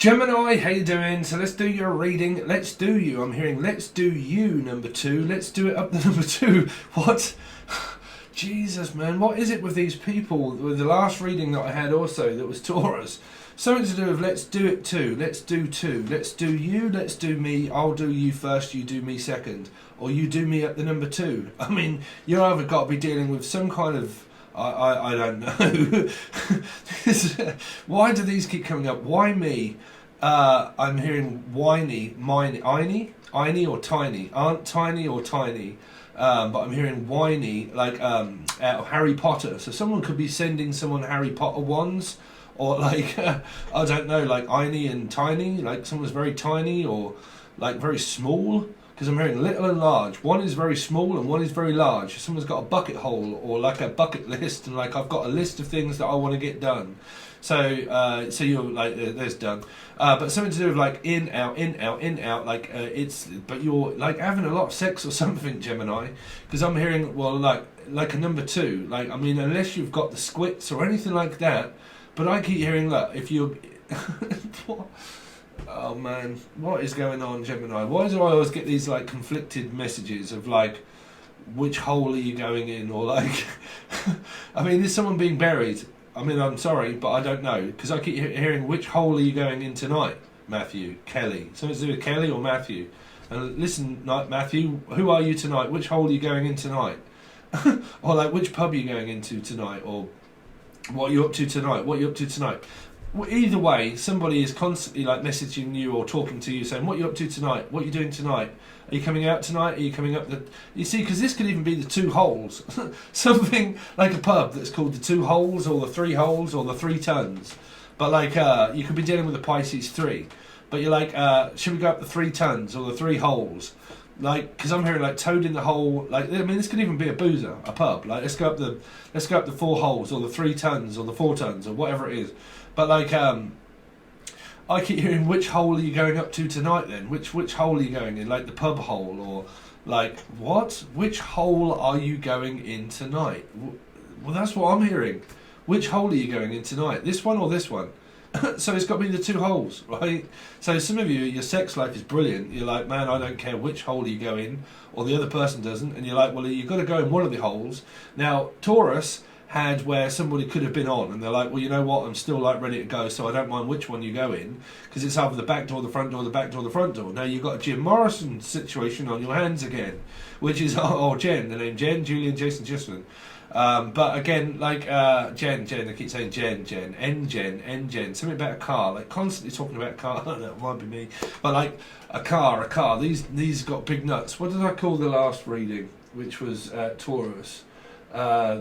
Gemini, how you doing? So let's do your reading. Let's do you. I'm hearing let's do you, number two. Let's do it up to number two. What? Jesus, man. What is it with these people? With the last reading that I had also, that was Taurus. Something to do with let's do it too. Let's do two. Let's do you. Let's do me. I'll do you first. You do me second. Or you do me at the number two. I mean, you're either got to be dealing with some kind of... I don't know. Why do these keep coming up? Why me? I'm hearing whiny,iny or tiny, aren't tiny or tiny, but I'm hearing whiny, like out of Harry Potter. So someone could be sending someone Harry Potter wands, or like I don't know, likeiny and tiny, like someone's very tiny or like very small. Because I'm hearing little and large. One is very small and one is very large. Someone's got a bucket hole or like a bucket list, and like I've got a list of things that I want to get done. So so you're like there's done. But something to do with like in out in out in out. Like but you're like having a lot of sex or something, Gemini. Because I'm hearing like a number two. Like I mean, unless you've got the squits or anything like that. But I keep hearing look if you're. Oh man, what is going on, Gemini? Why do I always get these like conflicted messages of like, which hole are you going in, or like, I mean, is someone being buried? I mean, I'm sorry, but I don't know because I keep hearing which hole are you going in tonight, Matthew, Kelly. Something to do with Kelly or Matthew. And listen, Matthew, who are you tonight? Which hole are you going in tonight? Or like, which pub are you going into tonight? Or what are you up to tonight? What are you up to tonight? Well, either way, somebody is constantly like messaging you or talking to you saying, what are you up to tonight? What are you doing tonight? Are you coming out tonight? Are you coming up the... You see, because this could even be the two holes. Something like a pub that's called the two holes or the three holes or the 3 tons. But like, you could be dealing with a Pisces 3. But you're like, should we go up the 3 tons or the 3 holes? Like, because I'm hearing like toad in the hole. Like, I mean, this could even be a boozer, a pub. Like, let's go up the 4 holes or the 3 tons or the 4 tons or whatever it is. But like, I keep hearing, which hole are you going up to tonight then? Which hole are you going in? Like the pub hole or like, what? Which hole are you going in tonight? Well, that's what I'm hearing. Which hole are you going in tonight? This one or this one? So it's got to be the 2 holes, right? So some of you, your sex life is brilliant. You're like, man, I don't care which hole you go in, or the other person doesn't. And you're like, well, you've got to go in one of the holes. Now, Taurus had where somebody could have been on, and they're like, well, you know what, I'm still like ready to go, so I don't mind which one you go in, because it's either the back door, the front door, the back door, the front door. Now you've got a Jim Morrison situation on your hands again, which is Jen, the name Jen, Julian, Jason, Jesslyn. But again, like Jen, I keep saying N-Jen, something about a car, like constantly talking about a car. I don't know, it might be me, but like a car. These got big nuts. What did I call the last reading, which was Taurus?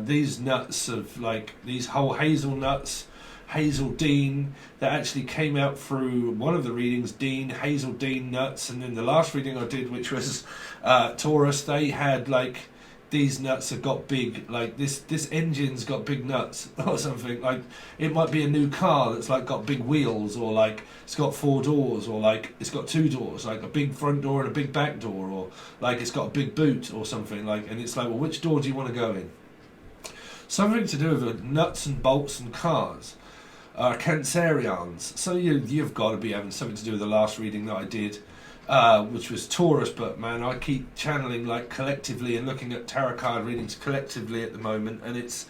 These nuts of like these whole hazelnuts, Hazel Dean, that actually came out through one of the readings, Hazel Dean nuts, and then the last reading I did, which was Taurus, they had like these nuts have got big, like this engine's got big nuts or something. Like it might be a new car that's like got big wheels, or like it's got 4 doors, or like it's got 2 doors, like a big front door and a big back door, or like it's got a big boot or something. Like, and it's like, well, which door do you want to go in? Something to do with nuts and bolts and cars. Cancerians. So you've got to be having something to do with the last reading that I did, which was Taurus. But man, I keep channeling like collectively and looking at tarot card readings collectively at the moment, and it's,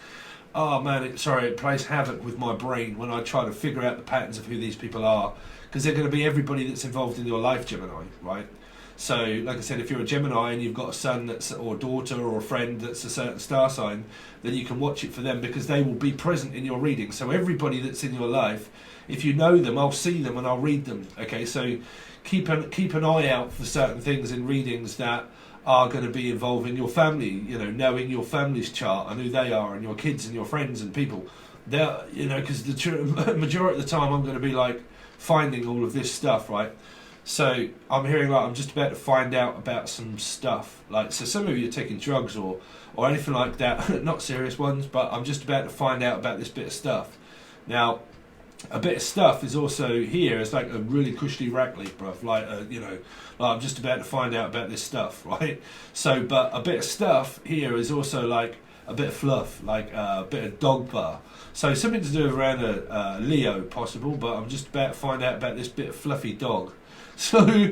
oh man, it plays havoc with my brain when I try to figure out the patterns of who these people are, because they're going to be everybody that's involved in your life, Gemini, right? So, like I said, if you're a Gemini and you've got a son that's, or a daughter or a friend that's a certain star sign, then you can watch it for them, because they will be present in your reading. So everybody that's in your life, if you know them, I'll see them and I'll read them. Okay, so keep an eye out for certain things in readings that are going to be involving your family. You know, knowing your family's chart and who they are, and your kids and your friends and people. They're, you know, because the majority of the time I'm going to be like finding all of this stuff, right? So I'm hearing like I'm just about to find out about some stuff. Like, so some of you are taking drugs or anything like that, not serious ones, but I'm just about to find out about this bit of stuff. Now, a bit of stuff is also here. It's like a really cushy rack leaf, bruv. Like, you know, like I'm just about to find out about this stuff, right? So, but a bit of stuff here is also like a bit of fluff, like a bit of dog bar. So something to do around a Leo possible, but I'm just about to find out about this bit of fluffy dog. So,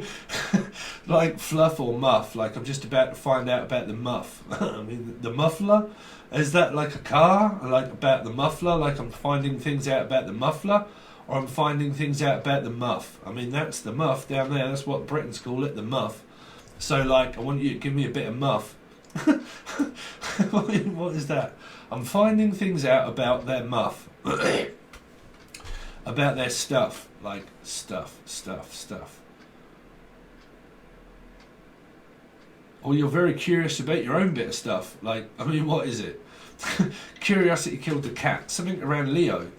like fluff or muff, like I'm just about to find out about the muff. I mean, the muffler, is that like a car? Like about the muffler, like I'm finding things out about the muffler, or I'm finding things out about the muff. I mean, that's the muff down there, that's what Britons call it, the muff. So like, I want you to give me a bit of muff. What is that? I'm finding things out about their muff. About their stuff, like stuff. Or you're very curious about your own bit of stuff. Like, I mean, what is it? Curiosity killed the cat. Something around Leo.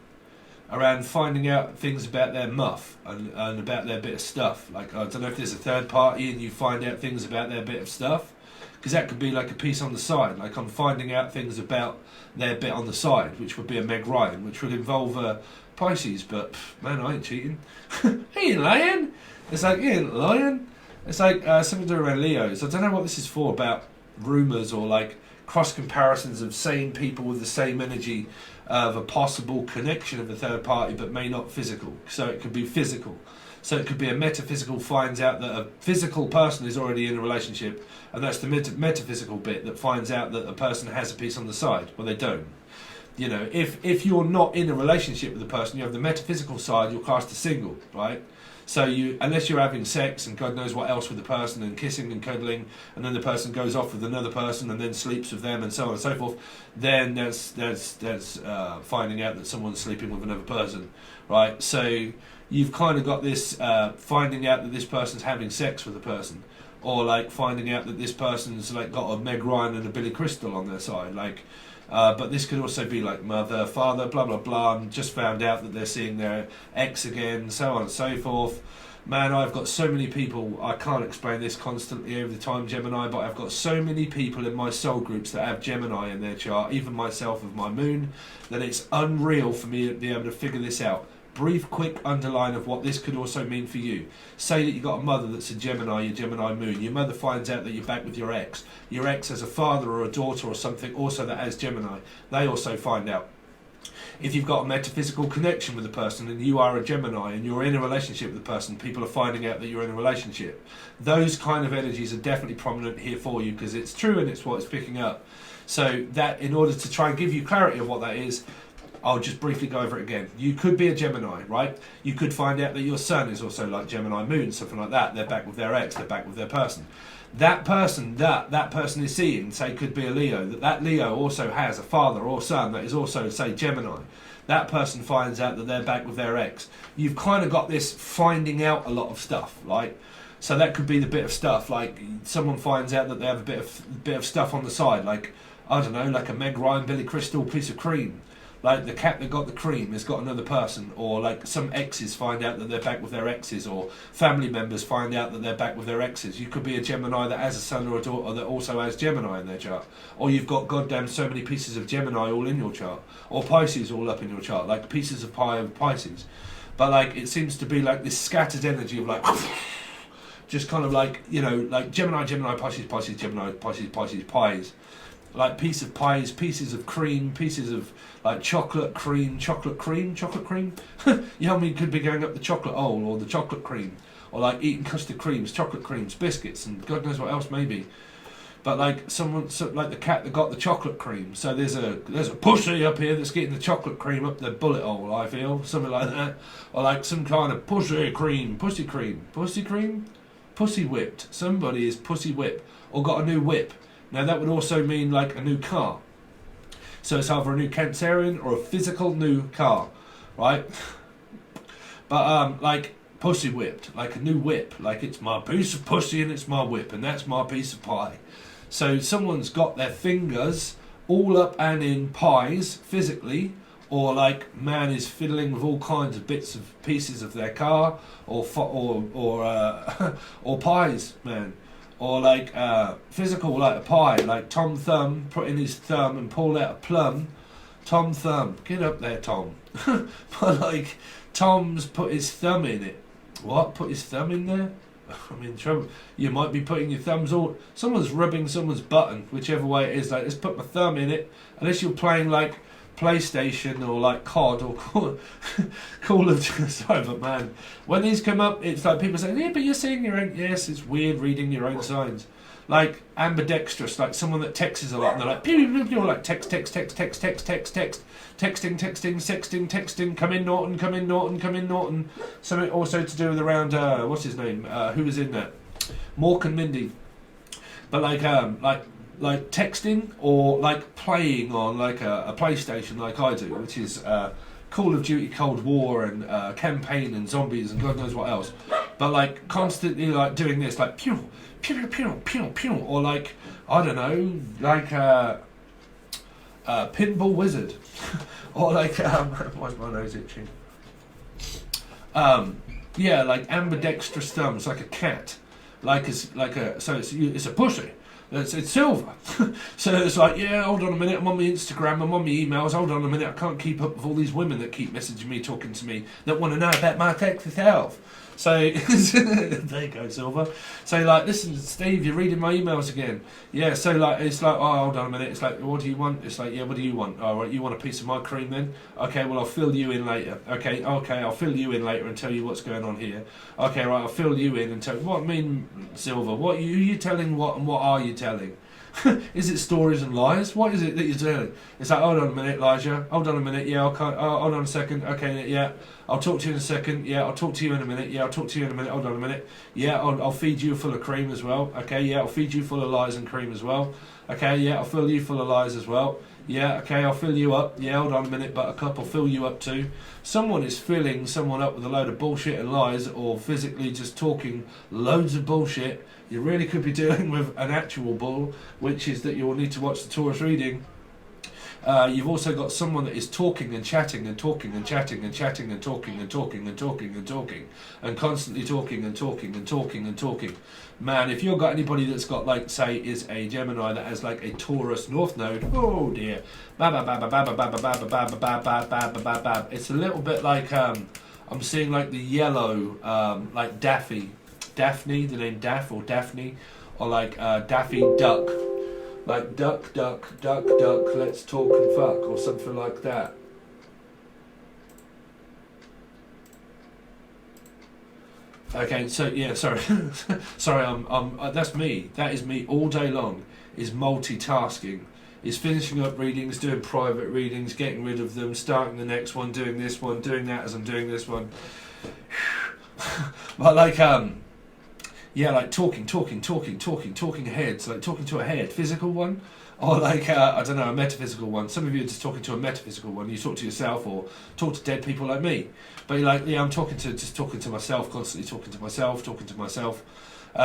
Around finding out things about their muff and about their bit of stuff. Like, I don't know if there's a third party and you find out things about their bit of stuff. Because that could be like a piece on the side. Like, I'm finding out things about their bit on the side, which would be a Meg Ryan, which would involve Pisces. But, man, I ain't cheating. He ain't lying. It's like, he ain't lying. It's like something to do around Leos. I don't know what this is for, about rumours or like cross comparisons of same people with the same energy of a possible connection of a third party, but may not physical. So it could be physical. So it could be a metaphysical finds out that a physical person is already in a relationship, and that's the metaphysical bit that finds out that a person has a piece on the side. Well, they don't. You know, if you're not in a relationship with the person, you have the metaphysical side, you're classed as single, right? So you, unless you're having sex and God knows what else with the person and kissing and cuddling, and then the person goes off with another person and then sleeps with them and so on and so forth, then that's finding out that someone's sleeping with another person, right? So you've kind of got this finding out that this person's having sex with a person, or like finding out that this person's like got a Meg Ryan and a Billy Crystal on their side, like. But this could also be like mother, father, blah, blah, blah, and just found out that they're seeing their ex again, so on and so forth. Man, I've got so many people, I can't explain this constantly over the time, Gemini, but I've got so many people in my soul groups that have Gemini in their chart, even myself with my moon, that it's unreal for me to be able to figure this out. Brief, quick underline of what this could also mean for you. Say that you've got a mother that's a Gemini, your Gemini moon. Your mother finds out that you're back with your ex. Your ex has a father or a daughter or something also that has Gemini. They also find out. If you've got a metaphysical connection with a person and you are a Gemini and you're in a relationship with the person, people are finding out that you're in a relationship. Those kind of energies are definitely prominent here for you because it's true and it's what it's picking up. So that, in order to try and give you clarity of what that is, I'll just briefly go over it again. You could be a Gemini, right? You could find out that your sun is also like Gemini moon, something like that. They're back with their ex, they're back with their person. That person that person is seeing, say, could be a Leo. That Leo also has a father or son that is also, say, Gemini. That person finds out that they're back with their ex. You've kind of got this finding out a lot of stuff, right? So that could be the bit of stuff, like someone finds out that they have a bit of stuff on the side, like, I don't know, like a Meg Ryan, Billy Crystal piece of cream. Like the cat that got the cream has got another person, or like some exes find out that they're back with their exes, or family members find out that they're back with their exes. You could be a Gemini that has a son or a daughter that also has Gemini in their chart, or you've got goddamn so many pieces of Gemini all in your chart, or Pisces all up in your chart, like pieces of pie of Pisces. But like it seems to be like this scattered energy of like just kind of like, you know, like Gemini, Pisces, Gemini, Pisces, pies. Like piece of pies, pieces of cream, pieces of like chocolate cream. You know what I mean? Could be going up the chocolate hole or the chocolate cream, or like eating custard creams, chocolate creams, biscuits, and God knows what else maybe. But like like the cat that got the chocolate cream. So there's a pussy up here that's getting the chocolate cream up the bullet hole. I feel something like that, or like some kind of pussy whipped. Somebody is pussy whipped or got a new whip. Now that would also mean like a new car. So it's either a new Cancerian or a physical new car, right? But like pussy whipped, like a new whip, like it's my piece of pussy and it's my whip and that's my piece of pie. So someone's got their fingers all up and in pies physically, or like man is fiddling with all kinds of bits of pieces of their car, or pies, man. Or like physical, like a pie, like Tom Thumb put in his thumb and pulled out a plum. Tom Thumb, get up there, Tom. But like Tom's put his thumb in it. What? Put his thumb in there? I mean, you might be putting your thumbs all. Someone's rubbing someone's button, whichever way it is. Like, let's put my thumb in it. Unless you're playing like PlayStation or like COD or Call of Duty. Sorry, but man, when these come up, it's like people say, "Yeah, but you're seeing your own." Yes, it's weird reading your own signs. Like ambidextrous, like someone that texts a lot, and they're like, pew, pew, pew, like text, texting, come in Norton. Something also to do with around, what's his name? Who was in that? Mork and Mindy. But like texting or like playing on like a PlayStation, like I do, which is Call of Duty, Cold War, and campaign and zombies and God knows what else. But like constantly like doing this, like pew, pew, pew, pew, pew, or like I don't know, like pinball wizard, or like why's my nose itching? Yeah, like ambidextrous thumbs, like a cat, so it's a pussy. It's silver. So it's like, yeah, hold on a minute, I'm on my Instagram, I'm on my emails, hold on a minute, I can't keep up with all these women that keep messaging me, talking to me, that want to know about my sexy self. So, there you go, Silver. So, like, listen, Steve, you're reading my emails again. Yeah, so, like, it's like, oh, hold on a minute. It's like, what do you want? It's like, yeah, what do you want? Oh, right, you want a piece of my cream then? Okay, well, I'll fill you in later. Okay, I'll fill you in later and tell you what's going on here. Okay, right, I'll fill you in and tell what I mean, Silver, what are you telling what and what are you telling? Is it stories and lies? What is it that you're doing? It's like, hold on a minute, Elijah. Hold on a minute. Yeah, hold on a second. Okay, yeah. I'll talk to you in a second. Yeah, I'll talk to you in a minute. Yeah, I'll talk to you in a minute. Hold on a minute. Yeah, I'll feed you full of cream as well. Okay, yeah, I'll feed you full of lies and cream as well. Okay, yeah, I'll fill you full of lies as well. Yeah, okay, I'll fill you up. Yeah, hold on a minute, Buttercup, I'll fill you up too. Someone is filling someone up with a load of bullshit and lies, or physically just talking loads of bullshit. You really could be dealing with an actual bull, which is that you'll need to watch the Taurus reading. You've also got someone that is talking and chatting and talking and chatting and chatting and talking and talking and talking and talking and constantly talking and talking and talking and talking. Man, if you've got anybody that's got, like, say, is a Gemini that has like a Taurus North Node, oh dear, it's a little bit like I'm seeing like the yellow, like Daffy, Daphne, the name Daff or Daphne, or like Daffy Duck. Like duck, let's talk and fuck, or something like that. Okay, so yeah, sorry, sorry, that's me. That is me all day long. Is multitasking, is finishing up readings, doing private readings, getting rid of them, starting the next one, doing this one, doing that as I'm doing this one. But like yeah, like talking heads, like talking to a head, physical one, or like, I don't know, a metaphysical one. Some of you are just talking to a metaphysical one. You talk to yourself or talk to dead people like me. But you're like, yeah, I'm talking to myself, constantly talking to myself.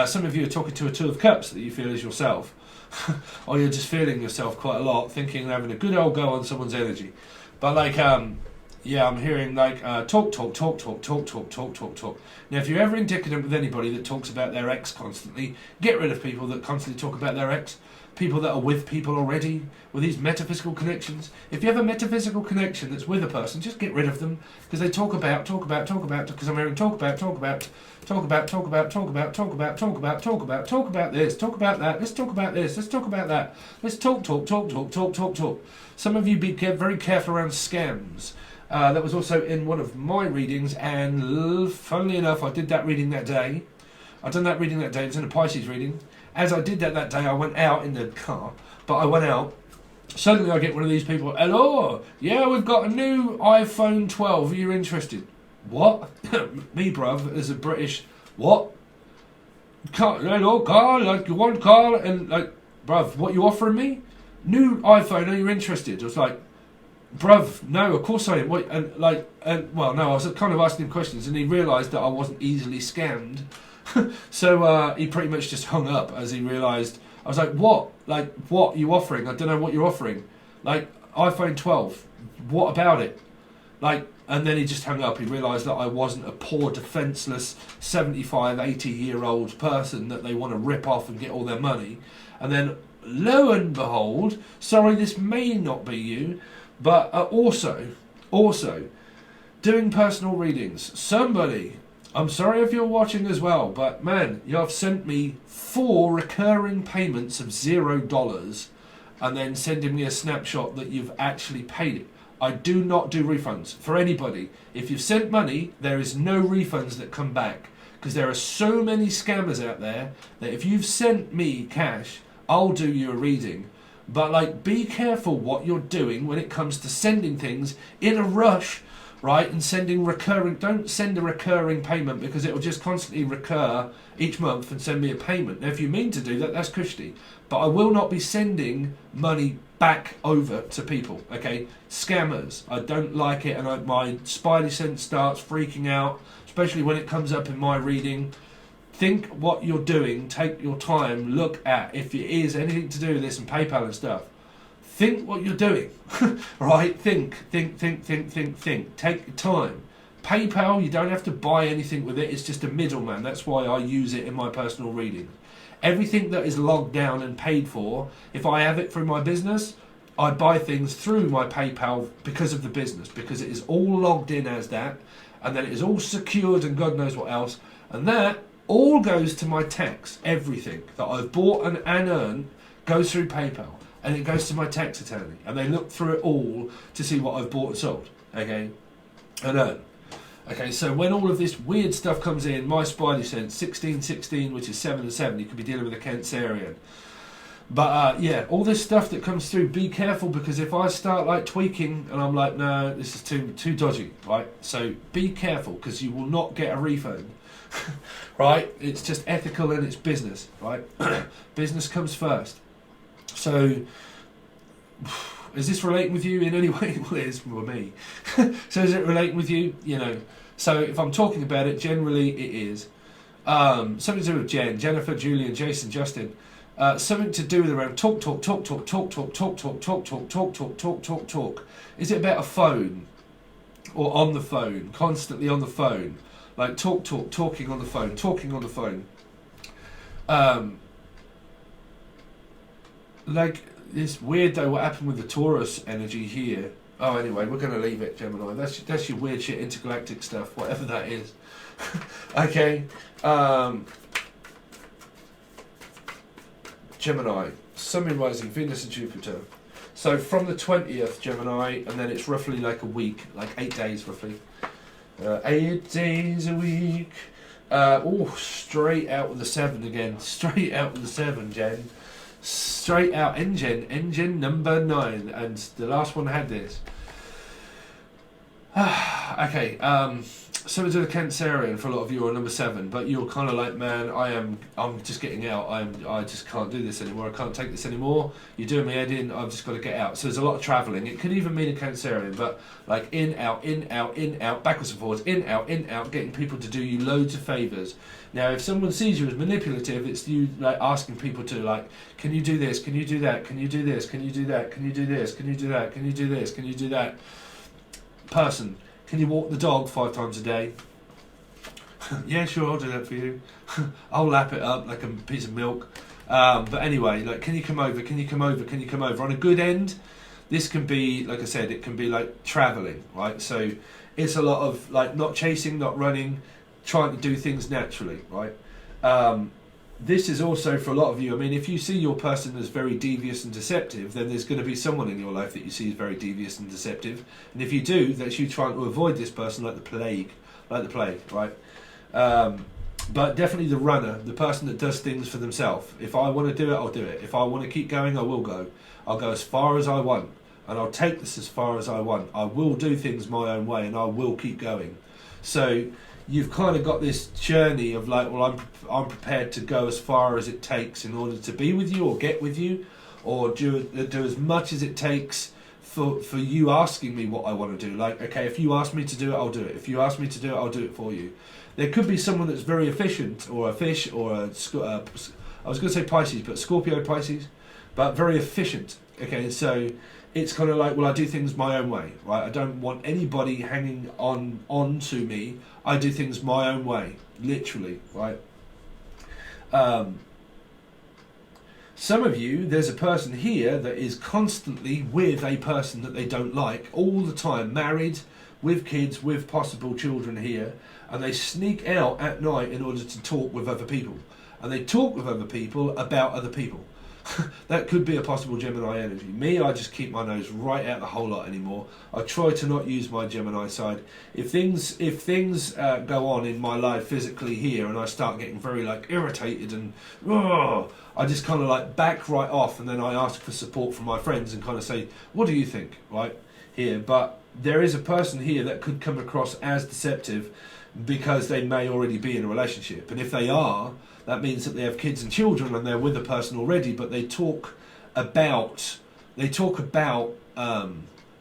Some of you are talking to a Two of Cups that you feel is yourself. Or you're just feeling yourself quite a lot, thinking and having a good old go on someone's energy. But like, yeah, I'm hearing like talk. Now, if you're ever indicative with anybody that talks about their ex constantly, get rid of people that constantly talk about their ex. People that are with people already, with these metaphysical connections. If you have a metaphysical connection that's with a person, just get rid of them, because they talk about, because I'm hearing talk about this, talk about that, let's talk about this, let's talk about that, let's talk. Some of you be very careful around scams. That was also in one of my readings, and funnily enough, I did that reading that day. I've done that reading that day. It's in a Pisces reading. As I did that day, I went out in the car, but I went out. Suddenly I get one of these people, hello, yeah, we've got a new iPhone 12, are you interested? What? Me, bruv, as a British, what? Hello, Carl, like, you want Carl? And like, bruv, what you offering me? New iPhone, are you interested? I was like, bruv, no, of course I am. Wait, well, no, I was kind of asking him questions, and he realised that I wasn't easily scammed. So he pretty much just hung up as he realised. I was like, what? Like, what are you offering? I don't know what you're offering. Like, iPhone 12, what about it? Like, and then he just hung up. He realised that I wasn't a poor, defenceless 75, 80-year-old person that they want to rip off and get all their money. And then, lo and behold, sorry, this may not be you, but also, doing personal readings. Somebody I'm sorry if you're watching as well, but man, you have sent me 4 recurring payments of $0 and then sending me a snapshot that you've actually paid it. I do not do refunds for anybody. If you've sent money, there is no refunds that come back, because there are so many scammers out there that if you've sent me cash, I'll do you a reading. But like, be careful what you're doing when it comes to sending things in a rush, right? And sending recurring, don't send a recurring payment, because it will just constantly recur each month and send me a payment. Now, if you mean to do that, that's cushy. But I will not be sending money back over to people, okay? Scammers, I don't like it, and my spidey sense starts freaking out, especially when it comes up in my reading. Think what you're doing, take your time, look at if it is anything to do with this and PayPal and stuff. Think what you're doing, right? Think. Take your time. PayPal, you don't have to buy anything with it, it's just a middleman. That's why I use it in my personal reading. Everything that is logged down and paid for, if I have it through my business, I buy things through my PayPal because of the business, because it is all logged in as that, and then it is all secured and God knows what else, and that all goes to my tax. Everything that I've bought and earned goes through PayPal, and it goes to my tax attorney, and they look through it all to see what I've bought and sold, okay, and earned. Okay, so when all of this weird stuff comes in, my spidey sense, 1616, which is 7 and 7, you could be dealing with a Cancerian. But yeah, all this stuff that comes through, be careful, because if I start like tweaking and I'm like, no, this is too dodgy, right? So be careful, because you will not get a refund, right? It's just ethical and it's business, right? Business comes first. So is this relating with you in any way? Well, it is for me. So is it relating with you? You know, so if I'm talking about it, generally it is. Something to do with Jen, Jennifer, Julian, Jason, Justin. Something to do with around talk. Is it about a phone? Or on the phone? Constantly on the phone? Like talking on the phone. Like, it's weird though what happened with the Taurus energy here. Oh, anyway, we're going to leave it, Gemini. That's your weird shit, intergalactic stuff, whatever that is. Okay. Gemini, Sun, Moon, Rising, Venus and Jupiter. So from the 20th, Gemini, and then it's roughly like a week, like 8 days roughly. 8 days a week. Straight out with the 7 again. Straight out with the 7, Jen. Straight out engine number 9, and the last one had this. Okay, something to the Cancerian for a lot of you are number 7, but you're kind of like, man, I'm just getting out. I just can't do this anymore. I can't take this anymore. You're doing my head in. I've just got to get out. So there's a lot of travelling. It could even mean a Cancerian, but like in, out, backwards and forwards, in, out, getting people to do you loads of favours. Now, if someone sees you as manipulative, it's you like asking people to like, can you do this? Can you do that? Can you do this? Can you do that? Can you do this? Can you do that? Can you do this? Can you do that? Person, can you walk the dog 5 times a day? Yeah, sure, I'll do that for you. I'll lap it up like a piece of milk. But anyway, like, can you come over? Can you come over? Can you come over? On a good end, this can be, like I said, it can be like travelling, right? So it's a lot of like not chasing, not running, trying to do things naturally, right? This is also for a lot of you, I mean, if you see your person as very devious and deceptive, then there's going to be someone in your life that you see as very devious and deceptive. And if you do, that's you trying to avoid this person like the plague, right? But definitely the runner, the person that does things for themselves. If I want to do it, I'll do it. If I want to keep going, I will go. I'll go as far as I want, and I'll take this as far as I want. I will do things my own way, and I will keep going. So you've kind of got this journey of like, well, I'm prepared to go as far as it takes in order to be with you or get with you, or do as much as it takes for you asking me what I want to do. Like, okay, if you ask me to do it, I'll do it. If you ask me to do it, I'll do it for you. There could be someone that's very efficient, or a fish, or I was going to say Pisces, but Scorpio, Pisces, but very efficient. Okay, so it's kind of like, well, I do things my own way, right? I don't want anybody hanging on to me. I do things my own way, literally, right? Some of you, there's a person here that is constantly with a person that they don't like all the time, married, with kids, with possible children here, and they sneak out at night in order to talk with other people. And they talk with other people about other people. That could be a possible Gemini energy. Me, I just keep my nose right out the whole lot anymore. I try to not use my Gemini side. If things go on in my life physically here, and I start getting very like irritated and I just kind of like back right off, and then I ask for support from my friends and kind of say, "What do you think?" Right here, but there is a person here that could come across as deceptive because they may already be in a relationship, and if they are, that means that they have kids and children and they're with a person already, but they talk about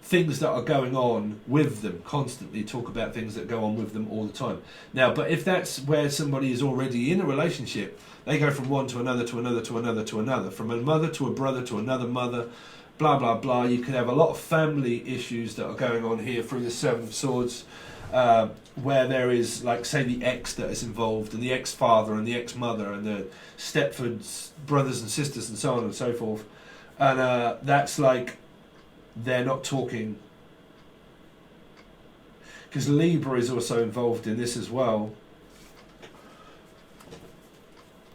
things that are going on with them, constantly talk about things that go on with them all the time. Now, but if that's where somebody is already in a relationship, they go from one to another to another to another to another, from a mother to a brother to another mother, blah blah blah. You could have a lot of family issues that are going on here through the Seven of Swords, where there is, like, say, the ex that is involved, and the ex-father and the ex-mother and the Stepford's brothers and sisters and so on and so forth, and that's like they're not talking, because Libra is also involved in this as well,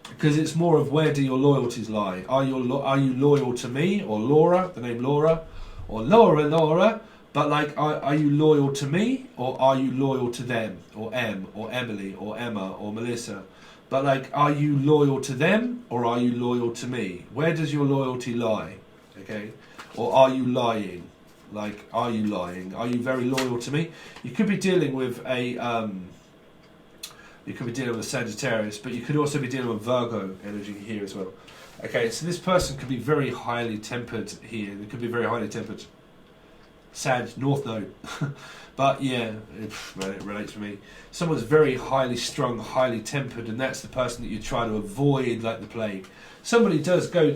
because it's more of where do your loyalties lie. Are you loyal to me, or Laura, the name Laura, or Laura? But like, are you loyal to me, or are you loyal to them, or Em, or Emily, or Emma, or Melissa? But like, are you loyal to them, or are you loyal to me? Where does your loyalty lie? Okay, or are you lying? Like, are you lying? Are you very loyal to me? You could be dealing with a Sagittarius, but you could also be dealing with Virgo energy here as well. Okay, so this person could be very highly tempered here. They could be very highly tempered. Sag, North Node. But yeah, it relates to me. Someone's very highly strung, highly tempered, and that's the person that you try to avoid like the plague. Somebody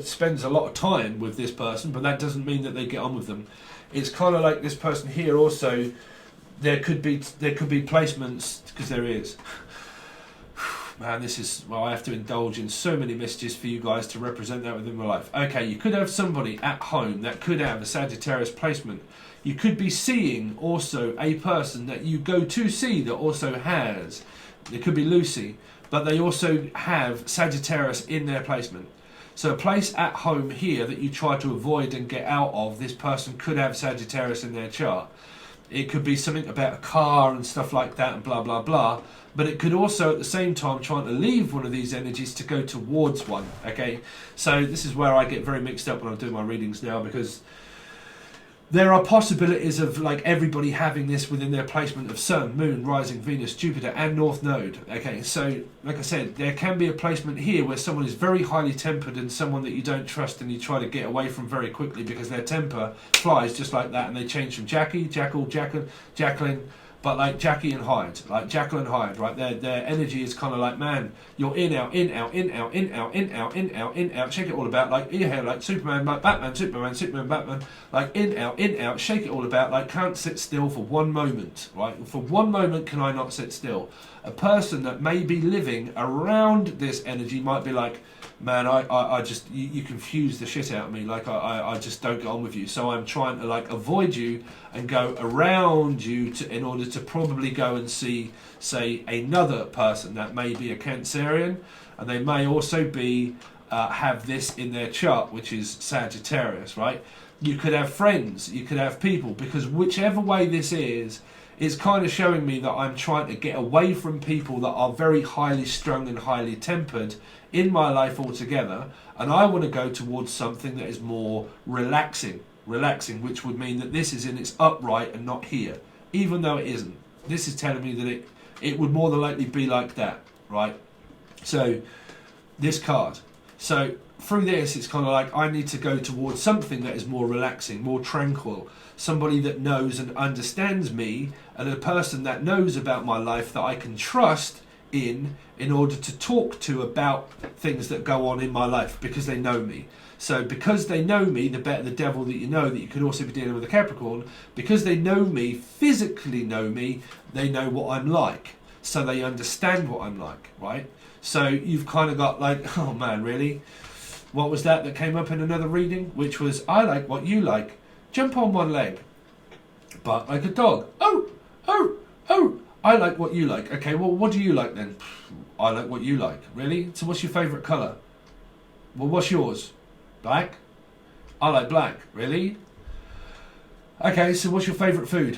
spends a lot of time with this person, but that doesn't mean that they get on with them. It's kind of like this person here also, there could be placements, because there is. Man, this is, well, I have to indulge in so many messages for you guys to represent that within my life. Okay, you could have somebody at home that could have a Sagittarius placement. You could be seeing also a person that you go to see that also has, it could be Lucy, but they also have Sagittarius in their placement. So a place at home here that you try to avoid and get out of, this person could have Sagittarius in their chart. It could be something about a car and stuff like that and blah blah blah, but it could also at the same time trying to leave one of these energies to go towards one. Okay, so this is where I get very mixed up when I'm doing my readings now, because there are possibilities of like everybody having this within their placement of Sun, Moon, Rising, Venus, Jupiter and North Node. Okay, so like I said, there can be a placement here where someone is very highly tempered and someone that you don't trust and you try to get away from very quickly because their temper flies just like that, and they change from Jackie, Jacqueline, but like Jackie and Hyde, like Jekyll and Hyde, right? Their energy is kind of like, man, you're in, out, shake it all about, like, yeah, like Superman, like Batman, Superman, Batman, like in, out, shake it all about, like can't sit still for one moment, right? For one moment can I not sit still? A person that may be living around this energy might be like, man, I just, you confuse the shit out of me, like I just don't get on with you, so I'm trying to like avoid you and go around you in order to probably go and see, say, another person that may be a Cancerian, and they may also be have this in their chart, which is Sagittarius, right? You could have friends, you could have people, because whichever way this is, it's kind of showing me that I'm trying to get away from people that are very highly strung and highly tempered in my life altogether, and I want to go towards something that is more relaxing, which would mean that this is in its upright and not here, even though it isn't. This is telling me that it would more than likely be like that, right? So this card, so through this it's kind of like I need to go towards something that is more relaxing, more tranquil, somebody that knows and understands me, and a person that knows about my life that I can trust in order to talk to about things that go on in my life, because they know me. So because they know me, the better the devil that you know, that you could also be dealing with a Capricorn, because they know me, physically know me, they know what I'm like, so they understand what I'm like, right? So you've kind of got like, oh man, really? What was that came up in another reading, which was, I like what you like. Jump on one leg, bark like a dog. Oh, I like what you like. Okay, well, what do you like then? I like what you like. Really? So what's your favourite colour? Well, what's yours? Black? I like black. Really? Okay, so what's your favourite food?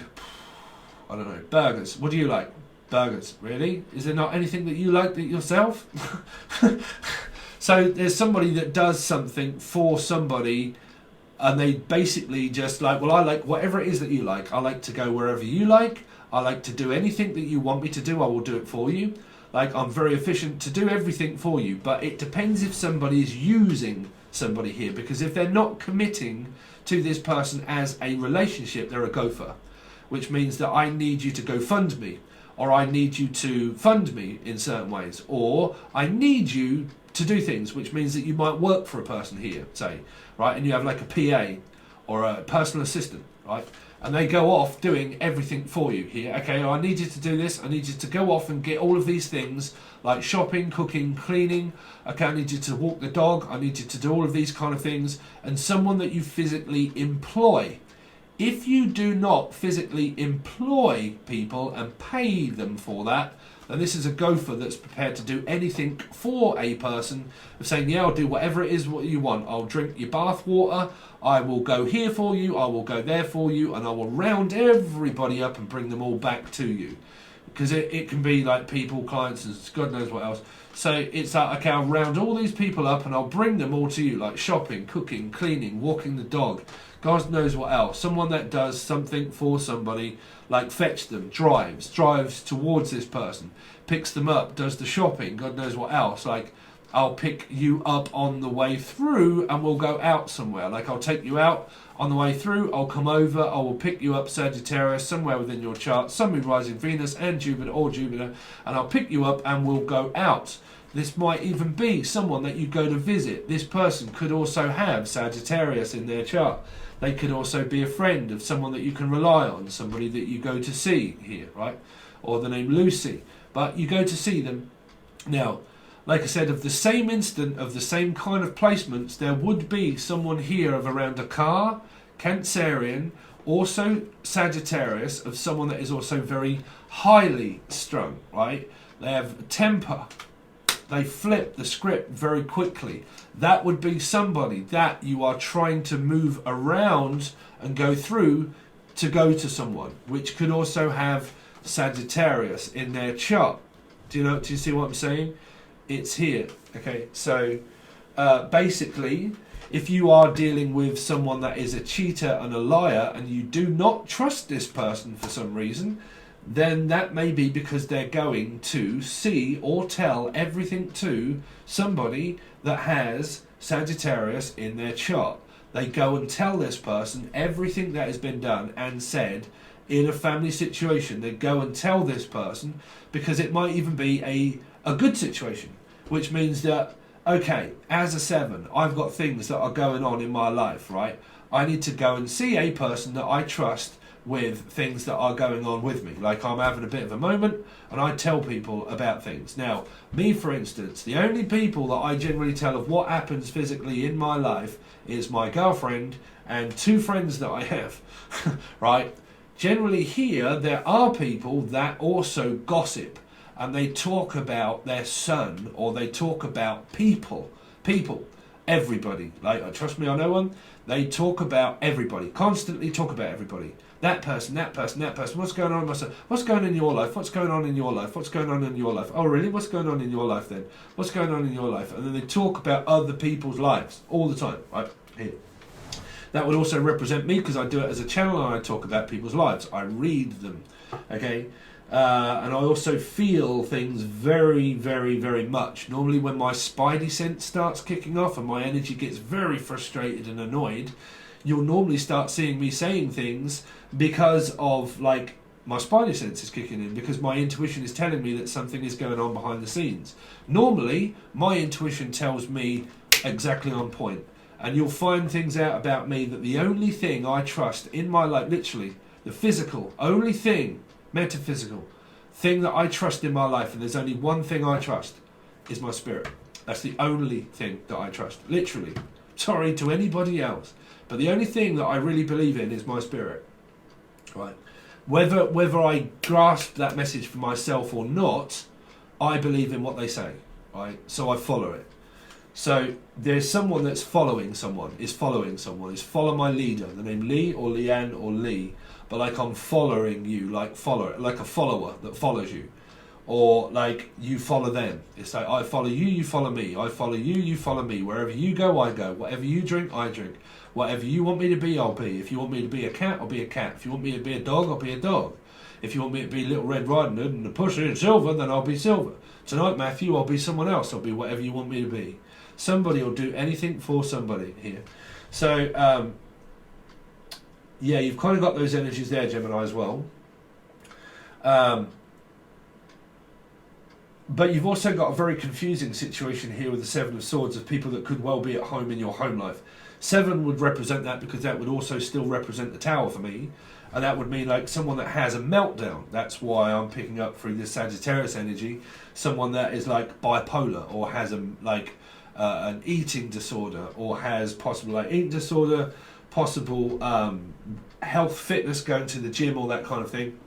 I don't know. Burgers. What do you like? Burgers. Really? Is there not anything that you like that yourself? So there's somebody that does something for somebody, and they basically just like, well, I like whatever it is that you like. I like to go wherever you like. I like to do anything that you want me to do. I will do it for you. Like, I'm very efficient to do everything for you. But it depends if somebody is using somebody here, because if they're not committing to this person as a relationship, they're a gopher, which means that I need you to go fund me, or I need you to fund me in certain ways, or I need you to do things, which means that you might work for a person here, say, right, and you have like a PA or a personal assistant, right, and they go off doing everything for you here. Okay, I need you to do this, I need you to go off and get all of these things like shopping, cooking, cleaning. Okay, I need you to walk the dog, I need you to do all of these kind of things. And someone that you physically employ. If you do not physically employ people and pay them for that, then this is a gopher that's prepared to do anything for a person, of saying, yeah, I'll do whatever it is what you want. I'll drink your bath water, I will go here for you, I will go there for you, and I will round everybody up and bring them all back to you. Because it can be like people, clients, and God knows what else. So it's like, okay, I'll round all these people up and I'll bring them all to you, like shopping, cooking, cleaning, walking the dog, God knows what else. Someone that does something for somebody, like fetch them, drives towards this person, picks them up, does the shopping, God knows what else. Like, I'll pick you up on the way through and we'll go out somewhere. Like, I'll take you out on the way through, I'll come over, I will pick you up, Sagittarius, somewhere within your chart, Sun, Moon, Rising, Venus and Jupiter, and I'll pick you up and we'll go out. This might even be someone that you go to visit. This person could also have Sagittarius in their chart. They could also be a friend of someone that you can rely on, somebody that you go to see here, right? Or the name Lucy. But you go to see them. Now, like I said, of the same instant, of the same kind of placements, there would be someone here of around a car, Cancerian, also Sagittarius, of someone that is also very highly strung, right? They have temper. They flip the script very quickly. That would be somebody that you are trying to move around and go through to go to someone, which could also have Sagittarius in their chart. Do you see what I'm saying? It's here. Okay, so basically, if you are dealing with someone that is a cheater and a liar and you do not trust this person for some reason, then that may be because they're going to see or tell everything to somebody that has Sagittarius in their chart. They go and tell this person everything that has been done and said in a family situation. They go and tell this person because it might even be a good situation, which means that, okay, as a 7, I've got things that are going on in my life, right? I need to go and see a person that I trust with things that are going on with me. Like, I'm having a bit of a moment and I tell people about things. Now, me, for instance, the only people that I generally tell of what happens physically in my life is my girlfriend and 2 friends that I have, right? Generally here, there are people that also gossip and they talk about their son, or they talk about people, everybody. Like, trust me, I know one. They talk about everybody, constantly talk about everybody. That person, that person, that person. What's going on in my son? What's going on in your life? What's going on in your life? What's going on in your life? Oh, really? What's going on in your life then? What's going on in your life? And then they talk about other people's lives all the time, right? Here. That would also represent me because I do it as a channel and I talk about people's lives. I read them, okay? And I also feel things very, very, very much. Normally when my spidey sense starts kicking off and my energy gets very frustrated and annoyed, you'll normally start seeing me saying things because of, like, my spidey sense is kicking in, because my intuition is telling me that something is going on behind the scenes. Normally, my intuition tells me exactly on point. And you'll find things out about me that the only thing I trust in my life, literally, the physical, only thing, metaphysical thing that I trust in my life, and there's only one thing I trust, is my spirit. That's the only thing that I trust, literally. Sorry to anybody else, but the only thing that I really believe in is my spirit, right? Whether I grasp that message for myself or not, I believe in what they say, right? So I follow it. So there's someone that's following someone, is follow my leader, the name Lee or Leanne or Lee, but like I'm following you, like a follower that follows you. Or like you follow them. It's like I follow you, you follow me. I follow you, you follow me. Wherever you go, I go. Whatever you drink, I drink. Whatever you want me to be, I'll be. If you want me to be a cat, I'll be a cat. If you want me to be a dog, I'll be a dog. If you want me to be Little Red Riding Hood and the Pusher and Silver, then I'll be Silver. Tonight, Matthew, I'll be someone else. I'll be whatever you want me to be. Somebody will do anything for somebody here. So, yeah, you've kind of got those energies there, Gemini, as well. But you've also got a very confusing situation here with the Seven of Swords of people that could well be at home in your home life. 7 would represent that because that would also still represent the Tower for me. And that would mean like someone that has a meltdown. That's why I'm picking up through this Sagittarius energy. Someone that is like bipolar or has an eating disorder or has possible like eating disorder, possible health, fitness, going to the gym, all that kind of thing.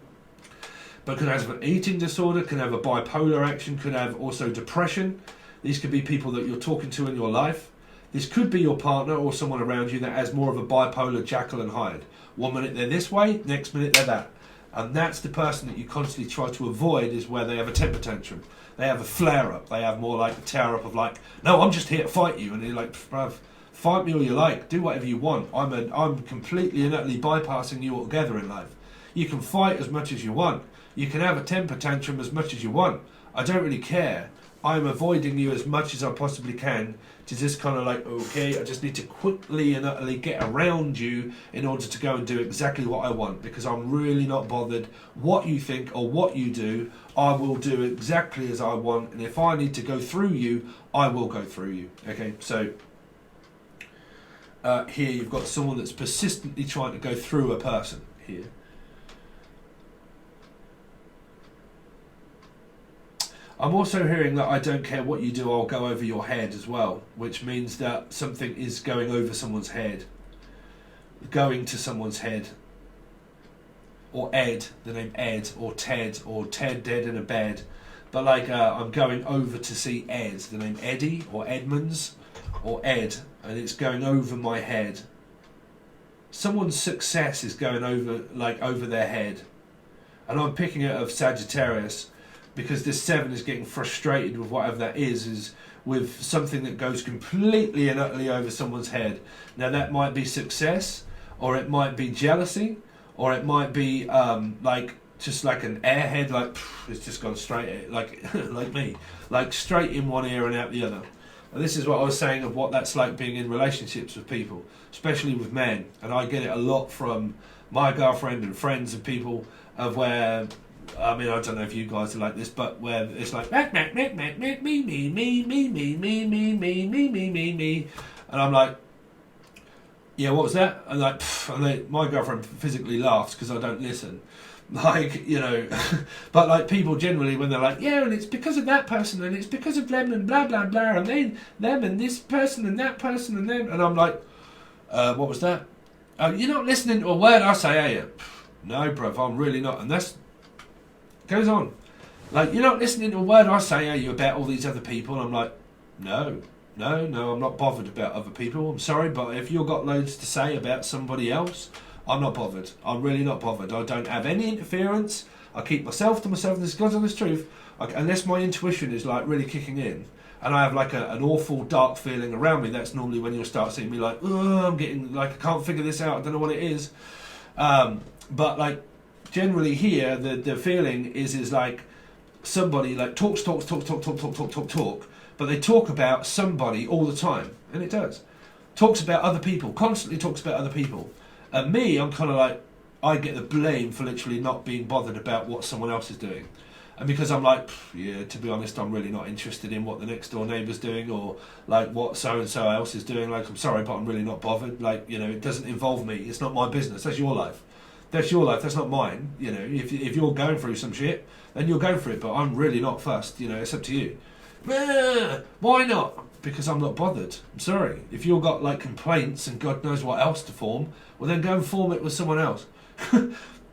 But could have an eating disorder, can have a bipolar action, could have also depression. These could be people that you're talking to in your life. This could be your partner or someone around you that has more of a bipolar Jekyll and Hyde. 1 minute they're this way, next minute they're that. And that's the person that you constantly try to avoid, is where they have a temper tantrum. They have a flare-up. They have more like a tear-up of like, no, I'm just here to fight you. And you're like, bruv, fight me all you like. Do whatever you want. I'm completely and utterly bypassing you altogether in life. You can fight as much as you want. You can have a temper tantrum as much as you want. I don't really care. I'm avoiding you as much as I possibly can to just kind of like, okay, I just need to quickly and utterly get around you in order to go and do exactly what I want, because I'm really not bothered what you think or what you do. I will do exactly as I want, and if I need to go through you, I will go through you. Okay, so here you've got someone that's persistently trying to go through a person here. I'm also hearing that I don't care what you do, I'll go over your head as well, which means that something is going over someone's head, going to someone's head, or Ed, the name Ed, or Ted dead in a bed, but like I'm going over to see Ed, the name Eddie, or Edmonds, or Ed, and it's going over my head. Someone's success is going over their head, and I'm picking it of Sagittarius. Because this 7 is getting frustrated with whatever that is with something that goes completely and utterly over someone's head. Now that might be success, or it might be jealousy, or it might be like just like an airhead, like it's just gone straight, like like me, like straight in one ear and out the other. And this is what I was saying of what that's like being in relationships with people, especially with men. And I get it a lot from my girlfriend and friends and people of where. I mean, I don't know if you guys are like this, but where it's like me, and I'm like, yeah, what was that? And like, and my girlfriend physically laughs because I don't listen, like, you know, but like people generally when they're like, yeah, and it's because of that person, and it's because of them, and blah blah blah, and then them and this person and that person and them, and I'm like, what was that? Oh, you're not listening to a word I say, are you? No, bruv, I'm really not, and that's. Goes on, like, you're not listening to a word I say, are you, about all these other people? And I'm like, no, I'm not bothered about other people. I'm sorry, but if you've got loads to say about somebody else, I'm not bothered. I'm really not bothered. I don't have any interference. I keep myself to myself. This is God's honest truth. Unless my intuition is like really kicking in, and I have like an awful dark feeling around me. That's normally when you'll start seeing me like, oh, I'm getting like, I can't figure this out. I don't know what it is. But like. Generally here, the feeling is like somebody like talks, but they talk about somebody all the time, and it does. Talks about other people, constantly talks about other people. And me, I'm kind of like, I get the blame for literally not being bothered about what someone else is doing. And because I'm like, yeah, to be honest, I'm really not interested in what the next door neighbour's doing or like what so-and-so else is doing. Like, I'm sorry, but I'm really not bothered. Like, you know, it doesn't involve me. It's not my business. That's your life. That's your life, that's not mine. You know, if you're going through some shit, then you'll go for it, but I'm really not fussed, you know, it's up to you. Why not? Because I'm not bothered. I'm sorry. If you've got like complaints and God knows what else to form, well then go and form it with someone else.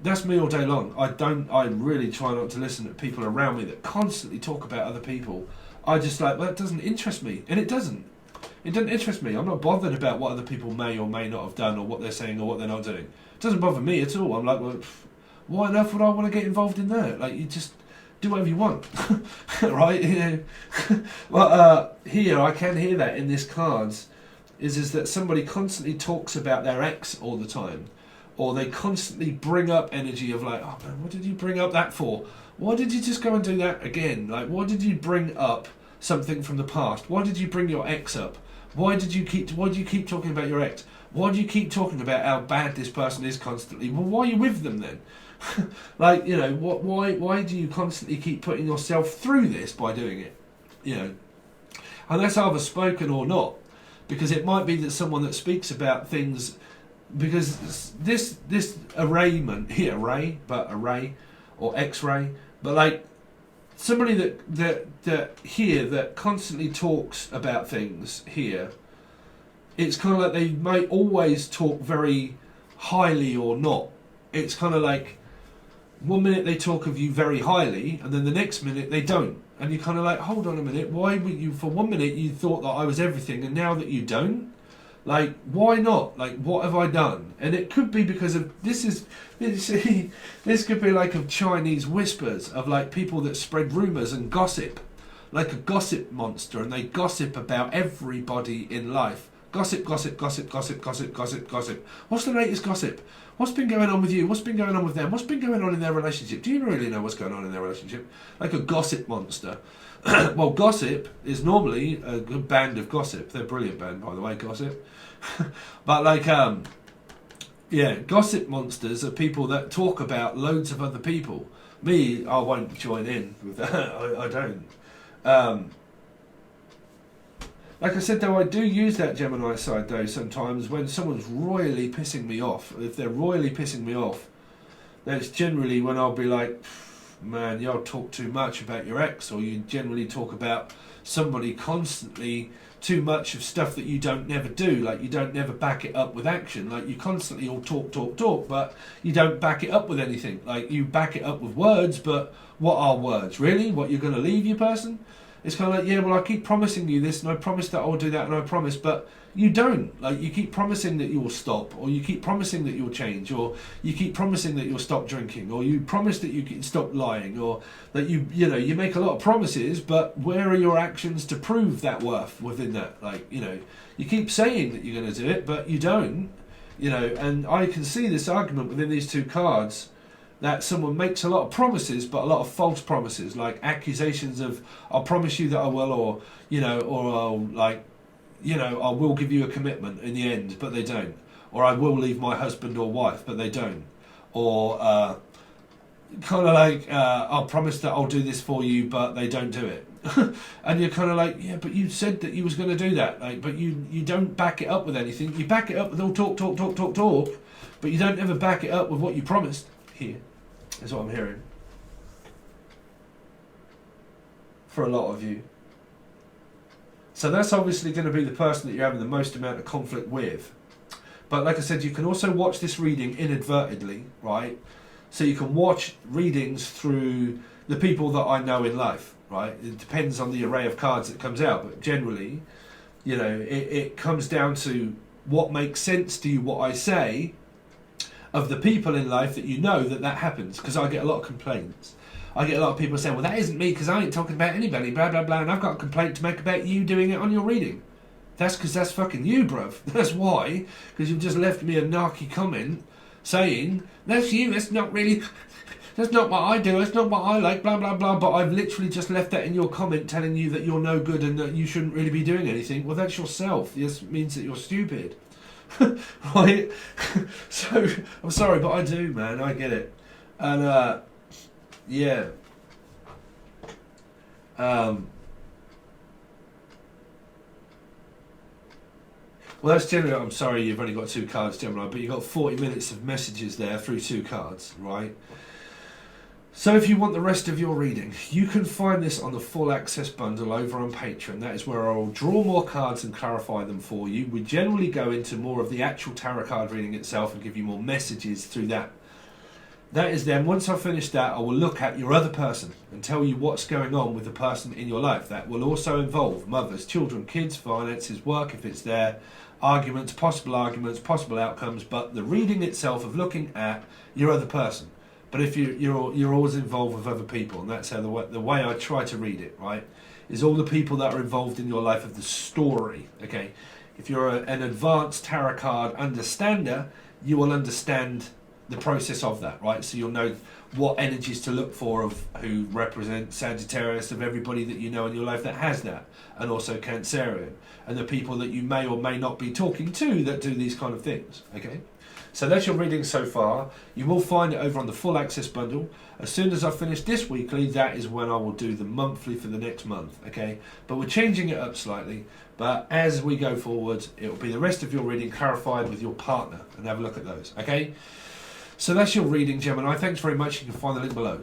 That's me all day long. I really try not to listen to people around me that constantly talk about other people. I just like, well, it doesn't interest me. And it doesn't. It doesn't interest me. I'm not bothered about what other people may or may not have done, or what they're saying or what they're not doing. It doesn't bother me at all. I'm like, well, why on earth would I want to get involved in that? Like, you just do whatever you want. Right? You know? Well, here, I can hear that in this cards, is that somebody constantly talks about their ex all the time. Or they constantly bring up energy of like, oh man, what did you bring up that for? Why did you just go and do that again? Like, why did you bring up something from the past? Why did you bring your ex up? Why do you keep talking about your ex? Why do you keep talking about how bad this person is constantly? Well, why are you with them then? Like, you know, why do you constantly keep putting yourself through this by doing it? You know, and that's either spoken or not, because it might be that someone that speaks about things. Because this arrayment here, array or X-ray, but like somebody that here that constantly talks about things here, it's kind of like they might always talk very highly or not. It's kind of like 1 minute they talk of you very highly, and then the next minute they don't, and you're kind of like, hold on a minute, why would you? For 1 minute you thought that I was everything, and now that you don't. Like, why not? Like, what have I done? And it could be because of this could be like of Chinese whispers of like people that spread rumours and gossip, like a gossip monster, and they gossip about everybody in life. Gossip, gossip, gossip, gossip, gossip, gossip, gossip. What's the latest gossip? What's been going on with you? What's been going on with them? What's been going on in their relationship? Do you really know what's going on in their relationship? Like a gossip monster. Well, Gossip is normally a good band of Gossip. They're a brilliant band, by the way, Gossip. But like, yeah, Gossip monsters are people that talk about loads of other people. Me, I won't join in with that. I don't. Like I said, though, I do use that Gemini side, though, sometimes when someone's royally pissing me off. If they're royally pissing me off, that's generally when I'll be like, man, y'all talk too much about your ex, or you generally talk about somebody constantly too much of stuff that you don't never do, like you don't never back it up with action, like you constantly all talk, but you don't back it up with anything. Like you back it up with words, but what are words? Really? What, you're going to leave your person? It's kind of like, yeah, well, I keep promising you this, and I promise that I'll do that, and I promise, but you don't. Like, you keep promising that you'll stop, or you keep promising that you'll change, or you keep promising that you'll stop drinking, or you promise that you can stop lying, or that you make a lot of promises, but where are your actions to prove that worth within that? Like, you know, you keep saying that you're going to do it, but you don't, you know, and I can see this argument within these two cards, that someone makes a lot of promises, but a lot of false promises, like accusations of, I'll promise you that I will, or, you know, or I'll, like, you know, I will give you a commitment in the end, but they don't. Or I will leave my husband or wife, but they don't. Or kind of like, I'll promise that I'll do this for you, but they don't do it. And you're kind of like, yeah, but you said that you was going to do that. Like, but you don't back it up with anything. You back it up with all talk, but you don't ever back it up with what you promised. Here is what I'm hearing. For a lot of you. So that's obviously going to be the person that you're having the most amount of conflict with. But like I said, you can also watch this reading inadvertently, right? So you can watch readings through the people that I know in life, right? It depends on the array of cards that comes out, but generally, you know, it comes down to what makes sense to you, what I say, of the people in life that you know that happens. Because I get a lot of complaints. I get a lot of people saying, well, that isn't me because I ain't talking about anybody, blah, blah, blah, and I've got a complaint to make about you doing it on your reading. That's because that's fucking you, bruv. That's why. Because you've just left me a narky comment saying, that's you, that's not really, that's not what I do, that's not what I like, blah, blah, blah, but I've literally just left that in your comment telling you that you're no good and that you shouldn't really be doing anything. Well, that's yourself. This means that you're stupid. Right? So, I'm sorry, but I do, man. I get it. And, yeah. Well, that's generally, I'm sorry you've only got two cards, Gemini, but you've got 40 minutes of messages there through two cards, right? So if you want the rest of your reading, you can find this on the full access bundle over on Patron. That is where I'll draw more cards and clarify them for you. We generally go into more of the actual tarot card reading itself and give you more messages through that That is then, once I've finished that, I will look at your other person and tell you what's going on with the person in your life. That will also involve mothers, children, kids, finances, work if it's there, arguments, possible outcomes, but the reading itself of looking at your other person. But if you're always involved with other people, and that's how the way I try to read it, right, is all the people that are involved in your life of the story, okay? If you're an advanced tarot card understander, you will understand the process of that, right? So you'll know what energies to look for of who represent Sagittarius, of everybody that you know in your life that has that, and also Cancerian, and the people that you may or may not be talking to that do these kind of things, okay? So that's your reading so far. You will find it over on the full access bundle. As soon as I finish this weekly, that is when I will do the monthly for the next month, okay? But we're changing it up slightly. But as we go forward, it will be the rest of your reading clarified with your partner, and have a look at those, okay? So that's your reading, Gemini. Thanks very much. You can find the link below.